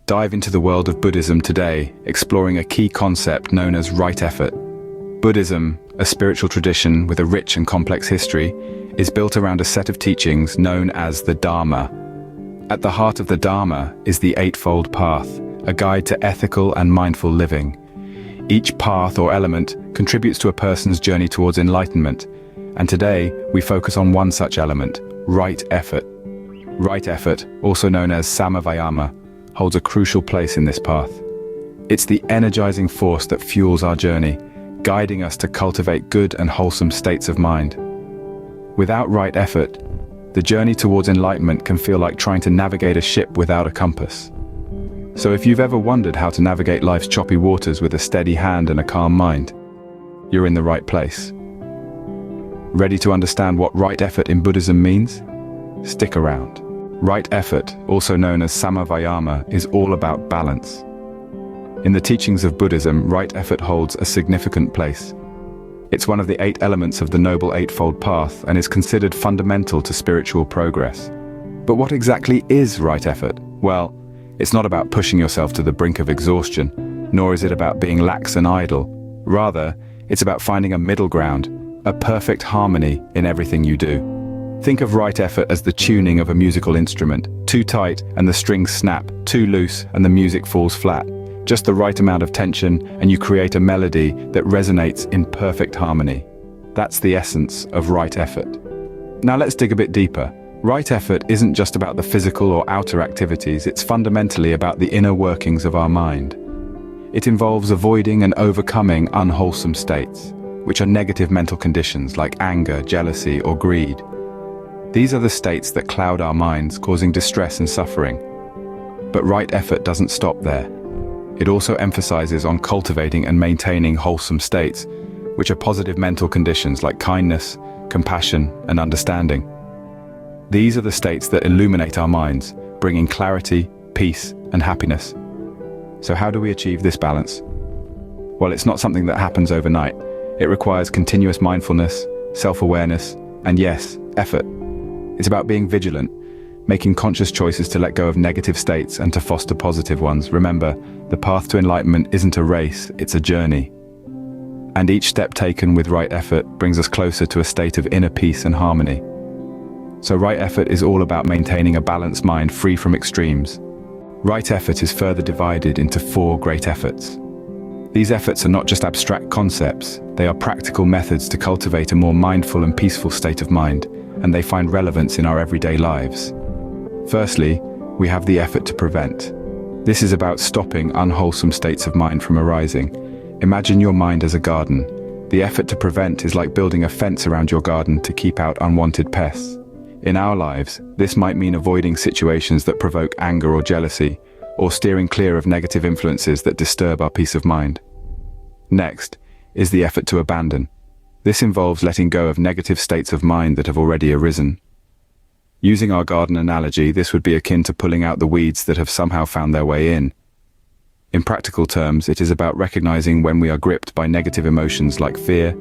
dive into the world of Buddhism today, exploring a key concept known as right effort. Buddhism, a spiritual tradition with a rich and complex history, is built around a set of teachings known as the Dharma. At the heart of the Dharma is the Eightfold Path, a guide to ethical and mindful living. Each path or element contributes to a person's journey towards enlightenment, and today we focus on one such element, right effort. Right effort, also known as samavayama, holds a crucial place in this path. It's the energizing force that fuels our journey, guiding us to cultivate good and wholesome states of mind. Without right effort, the journey towards enlightenment can feel like trying to navigate a ship without a compass. So if you've ever wondered how to navigate life's choppy waters with a steady hand and a calm mind, you're in the right place. Ready to understand what right effort in Buddhism means? Stick around. Right effort, also known as samavayama, is all about balance. In the teachings of Buddhism, right effort holds a significant place. It's one of the 8 elements of the Noble Eightfold Path and is considered fundamental to spiritual progress. But what exactly is right effort? Well, it's not about pushing yourself to the brink of exhaustion, nor is it about being lax and idle. Rather, it's about finding a middle ground, a perfect harmony in everything you do. Think of right effort as the tuning of a musical instrument. Too tight and the strings snap, too loose and the music falls flat. Just the right amount of tension and you create a melody that resonates in perfect harmony. That's the essence of right effort. Now let's dig a bit deeper. Right effort isn't just about the physical or outer activities, it's fundamentally about the inner workings of our mind. It involves avoiding and overcoming unwholesome states, which are negative mental conditions like anger, jealousy, or greed. These are the states that cloud our minds, causing distress and suffering. But right effort doesn't stop there. It also emphasizes on cultivating and maintaining wholesome states, which are positive mental conditions like kindness, compassion, and understanding. These are the states that illuminate our minds, bringing clarity, peace, and happiness. So how do we achieve this balance? Well, it's not something that happens overnight. It requires continuous mindfulness, self-awareness, and yes, effort. It's about being vigilant, making conscious choices to let go of negative states and to foster positive ones. Remember, the path to enlightenment isn't a race, it's a journey. And each step taken with right effort brings us closer to a state of inner peace and harmony. So right effort is all about maintaining a balanced mind free from extremes. Right effort is further divided into 4 great efforts. These efforts are not just abstract concepts, they are practical methods to cultivate a more mindful and peaceful state of mind, and they find relevance in our everyday lives. Firstly, we have the effort to prevent. This is about stopping unwholesome states of mind from arising. Imagine your mind as a garden. The effort to prevent is like building a fence around your garden to keep out unwanted pests. In our lives, this might mean avoiding situations that provoke anger or jealousy, or steering clear of negative influences that disturb our peace of mind. Next is the effort to abandon. This involves letting go of negative states of mind that have already arisen. Using our garden analogy, this would be akin to pulling out the weeds that have somehow found their way in. In practical terms, it is about recognizing when we are gripped by negative emotions like fear,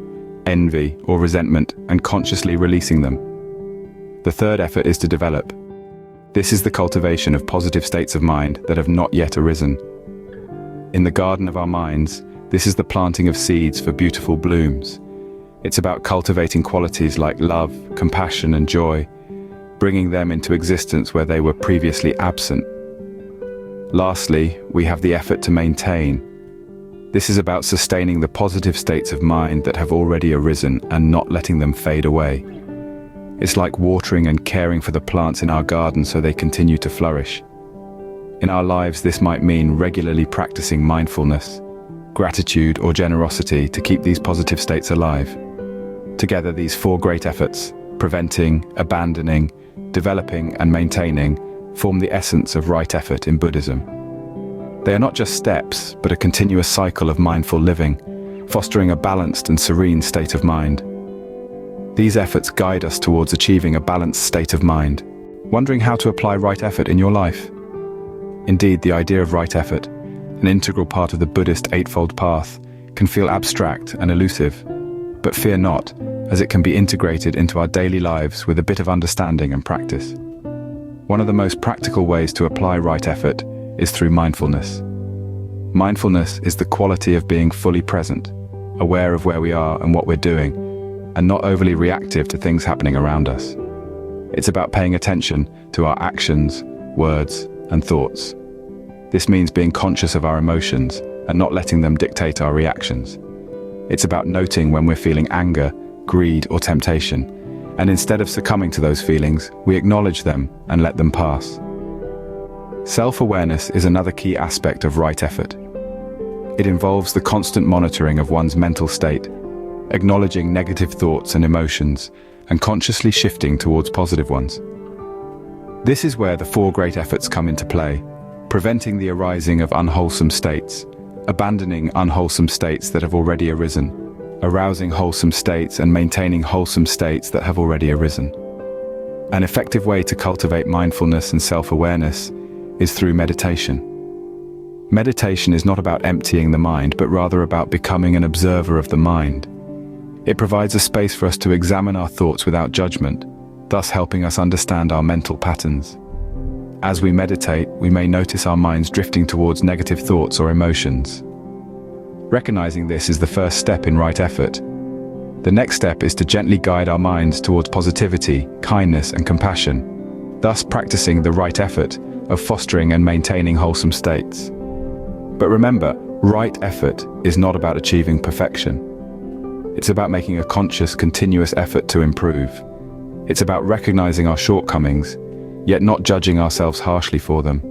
envy, or resentment, and consciously releasing them. The third effort is to develop. This is the cultivation of positive states of mind that have not yet arisen. In the garden of our minds, this is the planting of seeds for beautiful blooms. It's about cultivating qualities like love, compassion, and joy, bringing them into existence where they were previously absent. Lastly, we have the effort to maintain. This is about sustaining the positive states of mind that have already arisen and not letting them fade away. It's like watering and caring for the plants in our garden so they continue to flourish. In our lives, this might mean regularly practicing mindfulness, gratitude, or generosity to keep these positive states alive. Together, these 4 great efforts, preventing, abandoning, developing, and maintaining, form the essence of right effort in Buddhism. They are not just steps, but a continuous cycle of mindful living, fostering a balanced and serene state of mind. These efforts guide us towards achieving a balanced state of mind. Wondering how to apply right effort in your life? Indeed, the idea of right effort, an integral part of the Buddhist Eightfold Path, can feel abstract and elusive. But fear not, as it can be integrated into our daily lives with a bit of understanding and practice. One of the most practical ways to apply right effort is through mindfulness. Mindfulness is the quality of being fully present, aware of where we are and what we're doing, and not overly reactive to things happening around us. It's about paying attention to our actions, words, and thoughts. This means being conscious of our emotions and not letting them dictate our reactions. It's about noting when we're feeling anger, greed, or temptation, and instead of succumbing to those feelings, we acknowledge them and let them pass. Self-awareness is another key aspect of right effort. It involves the constant monitoring of one's mental state, acknowledging negative thoughts and emotions, and consciously shifting towards positive ones. This is where the four great efforts come into play: preventing the arising of unwholesome states, abandoning unwholesome states that have already arisen, arousing wholesome states and maintaining wholesome states that have already arisen. An effective way to cultivate mindfulness and self-awareness is through meditation. Meditation is not about emptying the mind, but rather about becoming an observer of the mind. It provides a space for us to examine our thoughts without judgment, thus helping us understand our mental patterns. As we meditate, we may notice our minds drifting towards negative thoughts or emotions. Recognizing this is the first step in right effort. The next step is to gently guide our minds towards positivity, kindness, and compassion, thus practicing the right effort of fostering and maintaining wholesome states. But remember, right effort is not about achieving perfection. It's about making a conscious, continuous effort to improve. It's about recognizing our shortcomings, yet not judging ourselves harshly for them.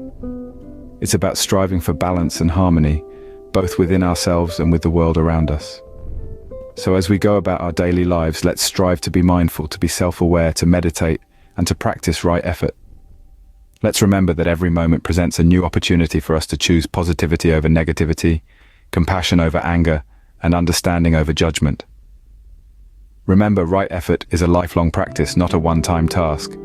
It's about striving for balance and harmony, both within ourselves and with the world around us. So as we go about our daily lives, let's strive to be mindful, to be self-aware, to meditate, and to practice right effort. Let's remember that every moment presents a new opportunity for us to choose positivity over negativity, compassion over anger, and understanding over judgment. Remember, right effort is a lifelong practice, not a one-time task.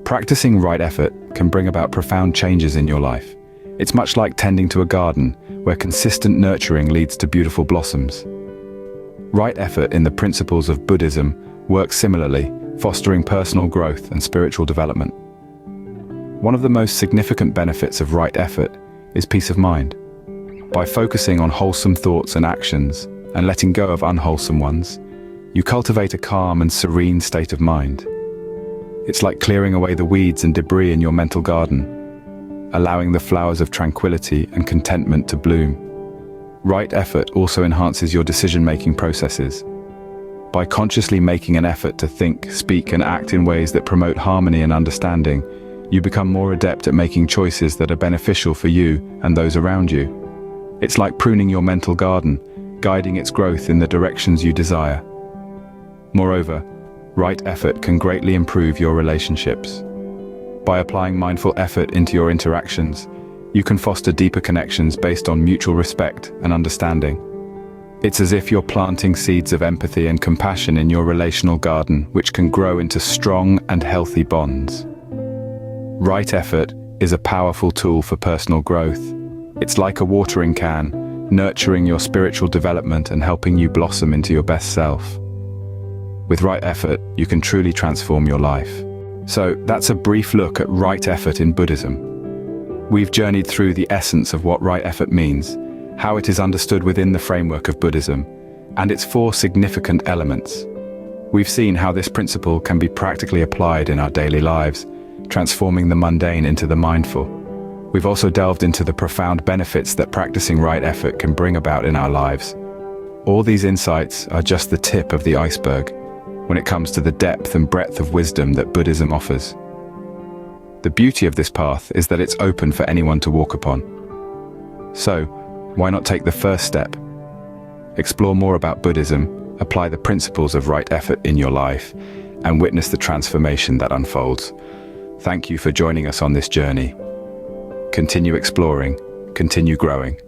Practicing right effort can bring about profound changes in your life. It's much like tending to a garden, where consistent nurturing leads to beautiful blossoms. Right effort in the principles of Buddhism works similarly, fostering personal growth and spiritual development. One of the most significant benefits of right effort is peace of mind. By focusing on wholesome thoughts and actions, and letting go of unwholesome ones, you cultivate a calm and serene state of mind. It's like clearing away the weeds and debris in your mental garden, allowing the flowers of tranquility and contentment to bloom. Right effort also enhances your decision-making processes. By consciously making an effort to think, speak, and act in ways that promote harmony and understanding, you become more adept at making choices that are beneficial for you and those around you. It's like pruning your mental garden, guiding its growth in the directions you desire. Moreover, right effort can greatly improve your relationships. By applying mindful effort into your interactions, you can foster deeper connections based on mutual respect and understanding. It's as if you're planting seeds of empathy and compassion in your relational garden, which can grow into strong and healthy bonds. Right effort is a powerful tool for personal growth. It's like a watering can, nurturing your spiritual development and helping you blossom into your best self. With right effort, you can truly transform your life. So that's a brief look at right effort in Buddhism. We've journeyed through the essence of what right effort means, how it is understood within the framework of Buddhism, and its four significant elements. We've seen how this principle can be practically applied in our daily lives, transforming the mundane into the mindful. We've also delved into the profound benefits that practicing right effort can bring about in our lives. All these insights are just the tip of the iceberg when it comes to the depth and breadth of wisdom that Buddhism offers. The beauty of this path is that it's open for anyone to walk upon. So, why not take the first step? Explore more about Buddhism, apply the principles of right effort in your life, and witness the transformation that unfolds. Thank you for joining us on this journey. Continue exploring, continue growing,